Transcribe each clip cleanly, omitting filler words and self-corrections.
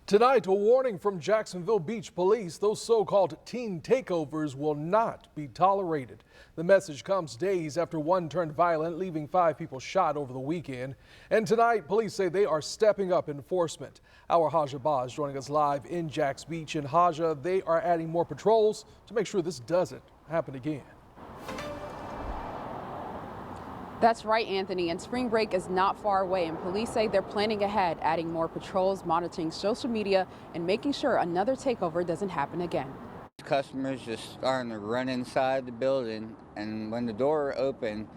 Tonight, a warning from Jacksonville Beach Police. Those so-called teen takeovers will not be tolerated. The message comes days after one turned violent, leaving 5 people shot over the weekend. And tonight, police say they are stepping up enforcement. Our Haja Ba is joining us live in Jax Beach. And Haja, they are adding more patrols to make sure this doesn't happen again. That's right, Anthony, and spring break is not far away, and police say they're planning ahead, adding more patrols, monitoring social media, and making sure another takeover doesn't happen again. Customers just starting to run inside the building, and when the door open,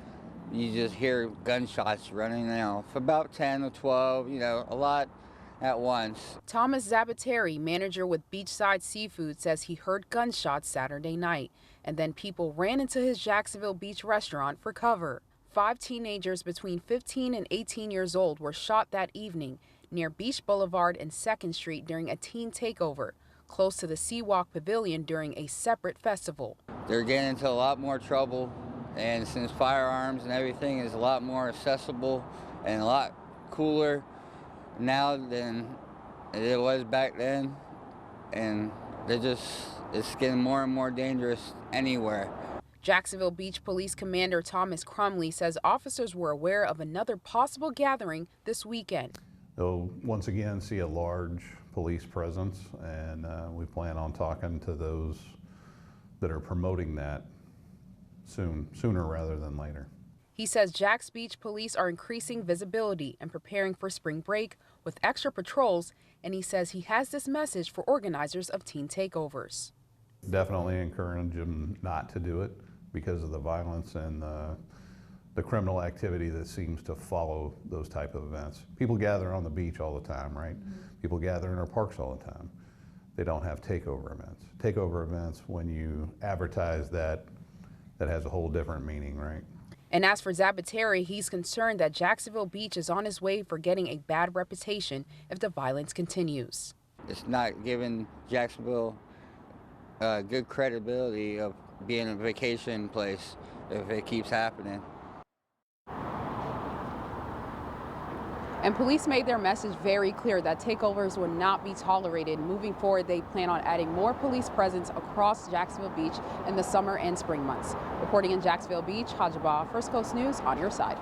you just hear gunshots running out. About 10 or 12, a lot at once. Thomas Zabateri, manager with Beachside Seafood, says he heard gunshots Saturday night, and then people ran into his Jacksonville Beach restaurant for cover. 5 teenagers between 15 and 18 years old were shot that evening near Beach Boulevard and 2nd Street during a teen takeover, close to the Seawalk Pavilion during a separate festival. They're getting into a lot more trouble, and since firearms and everything is a lot more accessible and a lot cooler now than it was back then, and it's getting more and more dangerous anywhere. Jacksonville Beach Police Commander Thomas Crumley says officers were aware of another possible gathering this weekend. They'll once again see a large police presence, and we plan on talking to those that are promoting that sooner rather than later. He says Jax Beach Police are increasing visibility and preparing for spring break with extra patrols, and he says he has this message for organizers of teen takeovers. Definitely encourage them not to do it because of the violence and the criminal activity that seems to follow those type of events. People gather on the beach all the time, right? People gather in our parks all the time. They don't have takeover events. Takeover events, when you advertise that has a whole different meaning, right? And as for Zabateri, he's concerned that Jacksonville Beach is on his way for getting a bad reputation if the violence continues. It's not giving Jacksonville good credibility of being a vacation place if it keeps happening. And police made their message very clear that takeovers will not be tolerated. Moving forward, they plan on adding more police presence across Jacksonville Beach in the summer and spring months. Reporting in Jacksonville Beach, Haja Ba, First Coast News on your side.